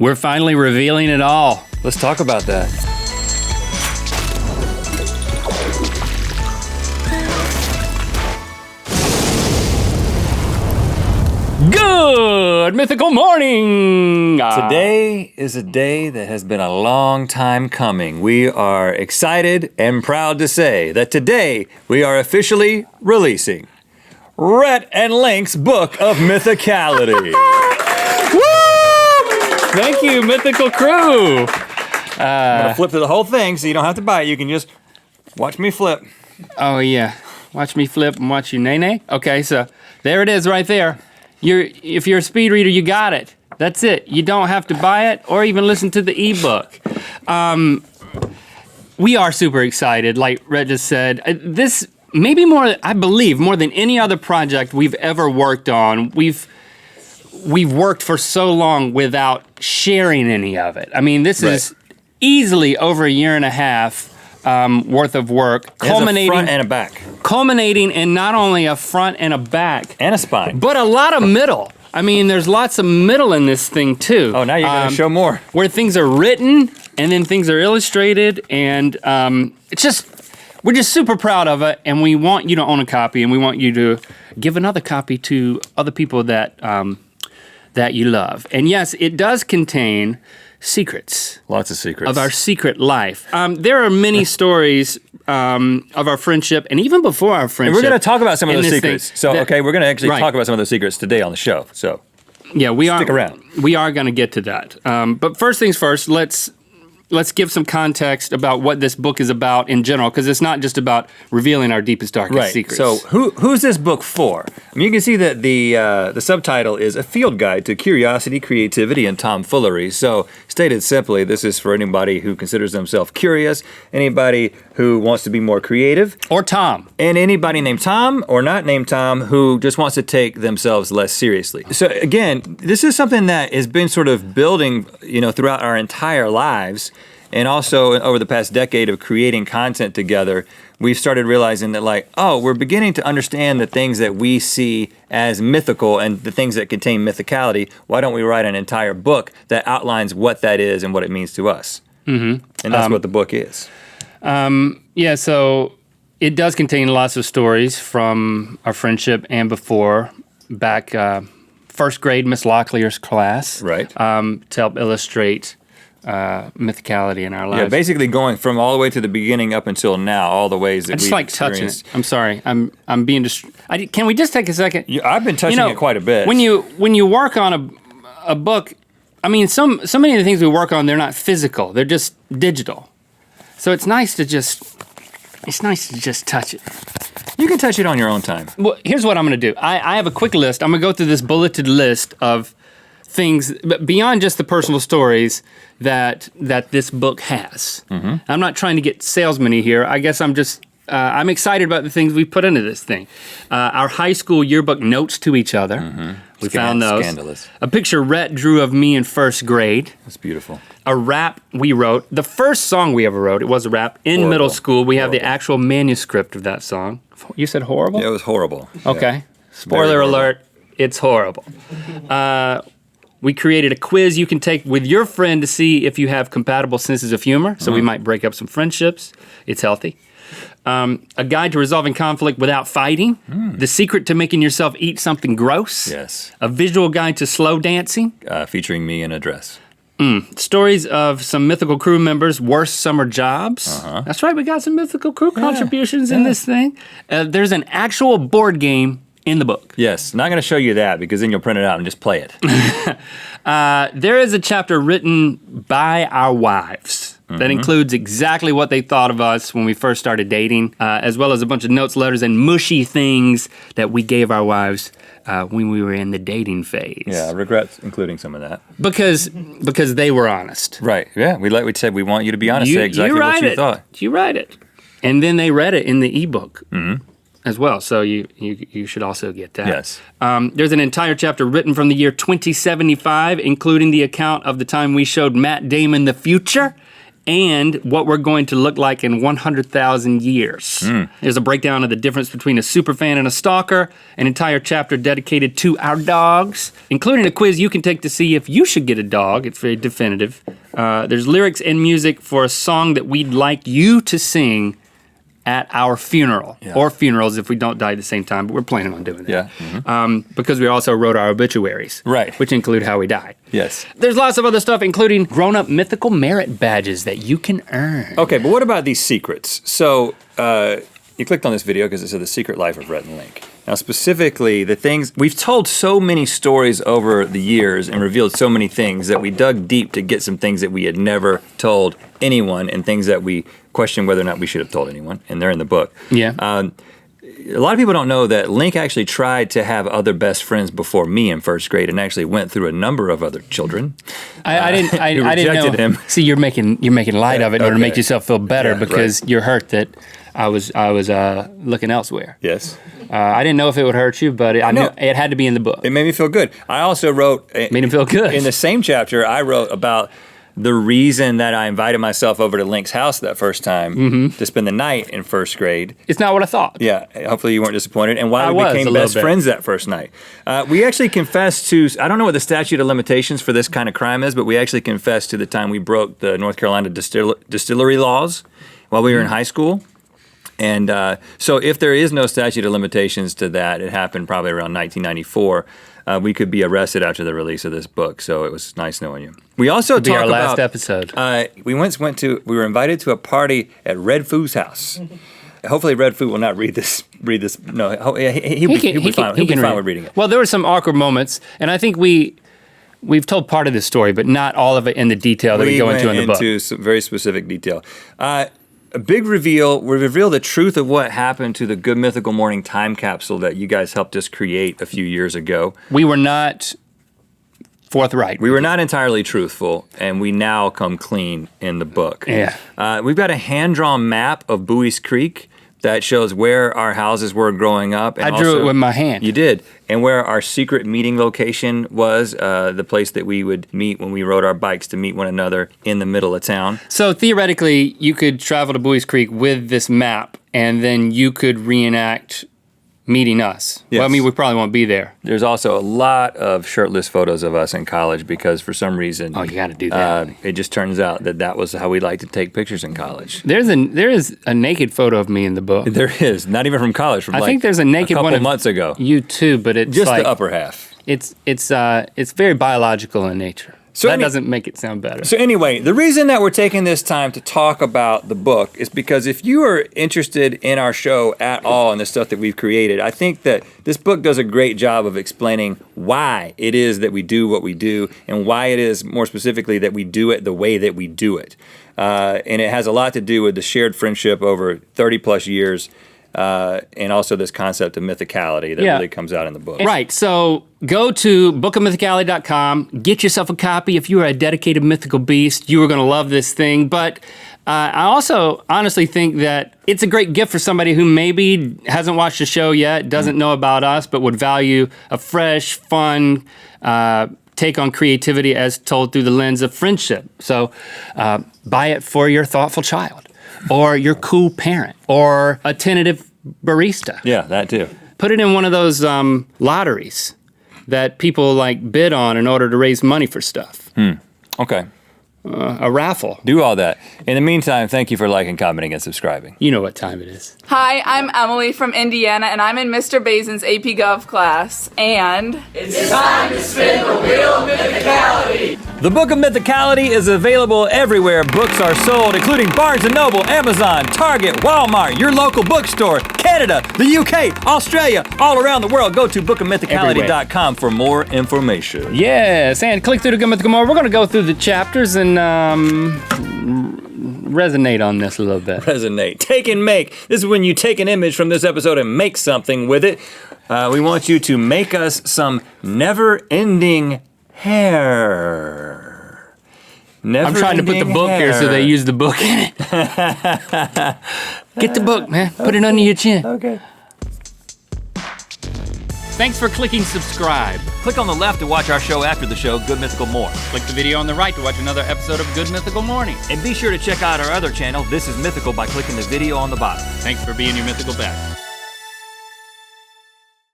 We're finally revealing it all. Let's talk about that. Good mythical morning! Today is a day that has been a long time coming. We are excited and proud to say that today we are officially releasing Rhett and Link's Book of Mythicality. Woo! Thank you, Mythical crew. I'm gonna flip through the whole thing so you don't have to buy it. You can just watch me flip. Oh yeah, watch me flip and watch you nay-nay. Okay, so there it is right there. If you're a speed reader, you got it. That's it. You don't have to buy it or even listen to the ebook. We are super excited, like Rhett just said. This, maybe more, I believe, more than any other project we've ever worked on. We've worked for so long without sharing any of it. I mean, this is easily over a year and a half worth of work, culminating a front and a back. Culminating in not only a front and a back. And a spine. But a lot of middle. I mean, there's lots of middle in this thing too. Oh, now you're gonna show more. Where things are written and then things are illustrated, and we're just super proud of it, and we want you to own a copy, and we want you to give another copy to other people that you love. And yes, it does contain secrets. Lots of secrets. Of our secret life. There are many stories of our friendship, and even before our friendship. And we're going to talk about some of those secrets. We're going to actually talk about some of those secrets today on the show. So yeah, stick around. We are going to get to that. But first things first, let's give some context about what this book is about in general, because it's not just about revealing our deepest, darkest secrets. So who's this book for? I mean, you can see that the subtitle is A Field Guide to Curiosity, Creativity, and Tomfoolery. So stated simply, this is for anybody who considers themselves curious, anybody who wants to be more creative. Or Tom. And anybody named Tom or not named Tom who just wants to take themselves less seriously. So again, this is something that has been sort of building, throughout our entire lives. And also over the past decade of creating content together, we've started realizing that we're beginning to understand the things that we see as mythical and the things that contain mythicality. Why don't we write an entire book that outlines what that is and what it means to us? Mm-hmm. And that's what the book is. So it does contain lots of stories from our friendship and before, back first grade Miss Locklear's class. Right. To help illustrate mythicality in our lives. Yeah, basically going from all the way to the beginning up until now, all the ways that we've experienced. Touching it. I'm sorry. I'm being can we just take a second? I've been touching it quite a bit. When you work on a book, I mean, so many of the things we work on, they're not physical. They're just digital. So it's nice to just touch it. You can touch it on your own time. Well, here's what I'm going to do. I have a quick list. I'm going to go through this bulleted list of things beyond just the personal stories that this book has. Mm-hmm. I'm not trying to get salesman-y here. I guess I'm just I'm excited about the things we put into this thing. Our high school yearbook notes to each other. Mm-hmm. We found those. Scandalous. A picture Rhett drew of me in first grade. That's beautiful. A rap we wrote. The first song we ever wrote, it was a rap in middle school. We have the actual manuscript of that song. You said horrible? Yeah, it was horrible. Okay. Yeah. Spoiler alert, it's horrible. We created a quiz you can take with your friend to see if you have compatible senses of humor. So we might break up some friendships. It's healthy. A guide to resolving conflict without fighting. The secret to making yourself eat something gross. Yes. A visual guide to slow dancing. Featuring me in a dress. Stories of some mythical crew members' worst summer jobs. That's right, we got some mythical crew contributions in this thing. There's an actual board game in the book. Yes, not going to show you that because then you'll print it out and just play it. There is a chapter written by our wives that includes exactly what they thought of us when we first started dating, as well as a bunch of notes, letters, and mushy things that we gave our wives when we were in the dating phase. Yeah, I regret including some of that. Because they were honest. Right, yeah. We said we want you to be honest, say exactly what you thought. You write it. And then they read it in the ebook. As well, so you should also get that. Yes. There's an entire chapter written from the year 2075, including the account of the time we showed Matt Damon the future and what we're going to look like in 100,000 years. There's a breakdown of the difference between a superfan and a stalker, an entire chapter dedicated to our dogs, including a quiz you can take to see if you should get a dog. It's very definitive. There's lyrics and music for a song that we'd like you to sing at our funeral, or funerals if we don't die at the same time, but we're planning on doing that. Because we also wrote our obituaries, which include how we died. Yes. There's lots of other stuff, including grown-up mythical merit badges that you can earn. Okay, but what about these secrets? So you clicked on this video because it said The Secret Life of Rhett and Link. Now specifically, the things, we've told so many stories over the years and revealed so many things that we dug deep to get some things that we had never told anyone and things that we questioned whether or not we should have told anyone, and they're in the book. Yeah. A lot of people don't know that Link actually tried to have other best friends before me in first grade and actually went through a number of other children. I didn't know. Him. See, you're making light of it in order to make yourself feel better because you're hurt that I was looking elsewhere. Yes. I didn't know if it would hurt you, but I knew it had to be in the book. It made me feel good. I also wrote... Made him feel good. In the same chapter, I wrote about the reason that I invited myself over to Link's house that first time to spend the night in first grade. It's not what I thought. Yeah, hopefully you weren't disappointed. And why we became best friends that first night. We actually confessed to, I don't know what the statute of limitations for this kind of crime is, but we actually confessed to the time we broke the North Carolina distillery laws while we were in high school. And so if there is no statute of limitations to that, it happened probably around 1994, we could be arrested after the release of this book. So it was nice knowing you. We also talked about... our last episode. We were invited to a party at Red Foo's house. Hopefully Red Foo will not read this. No, he'll be fine with reading it. Well, there were some awkward moments, and I think we've told part of this story, but not all of it in the detail that we go into in the book. We went into some very specific detail. A big reveal, we reveal the truth of what happened to the Good Mythical Morning time capsule that you guys helped us create a few years ago. We were not forthright. We were not entirely truthful, and we now come clean in the book. Yeah. We've got a hand-drawn map of Bowie's Creek that shows where our houses were growing up. And I drew it with my hand. You did. And where our secret meeting location was, the place that we would meet when we rode our bikes to meet one another in the middle of town. So theoretically, you could travel to Bowie's Creek with this map, and then you could reenact meeting us. Yes. Well, I mean, we probably won't be there. There's also a lot of shirtless photos of us in college because for some reason... Oh, you got to do that. It just turns out that was how we liked to take pictures in college. There is a naked photo of me in the book. There is. Not even from college. From I think there's a naked one of months ago. You too, but it's just like, the upper half. It's very biological in nature. So that doesn't make it sound better. So anyway, the reason that we're taking this time to talk about the book is because if you are interested in our show at all and the stuff that we've created, I think that this book does a great job of explaining why it is that we do what we do and why it is, more specifically, that we do it the way that we do it. And it has a lot to do with the shared friendship over 30 plus years and also this concept of mythicality that really comes out in the book. Right, so go to bookofmythicality.com, get yourself a copy. If you are a dedicated mythical beast, you are gonna love this thing. But I also honestly think that it's a great gift for somebody who maybe hasn't watched the show yet, doesn't know about us, but would value a fresh, fun, take on creativity as told through the lens of friendship. So buy it for your thoughtful child, or your cool parent, or a tentative barista. Yeah, that too. Put it in one of those lotteries that people like bid on in order to raise money for stuff. Okay. A raffle. Do all that. In the meantime, thank you for liking, commenting, and subscribing. You know what time it is. Hi, I'm Emily from Indiana, and I'm in Mr. Basin's AP Gov class, and... It's time to spin the wheel of mythicality! The Book of Mythicality is available everywhere books are sold, including Barnes & Noble, Amazon, Target, Walmart, your local bookstore, Canada, the UK, Australia, all around the world. Go to bookofmythicality.com for more information. Yes, and click through the Good Mythical More. We're going to go through the chapters and resonate on this a little bit. Resonate. Take and make. This is when you take an image from this episode and make something with it. We want you to make us some never-ending hair. I'm trying to put the book here so they use the book in it. Get the book, man. Put it under your chin. Okay. Thanks for clicking subscribe. Click on the left to watch our show after the show, Good Mythical More. Click the video on the right to watch another episode of Good Mythical Morning. And be sure to check out our other channel, This is Mythical, by clicking the video on the bottom. Thanks for being your mythical best.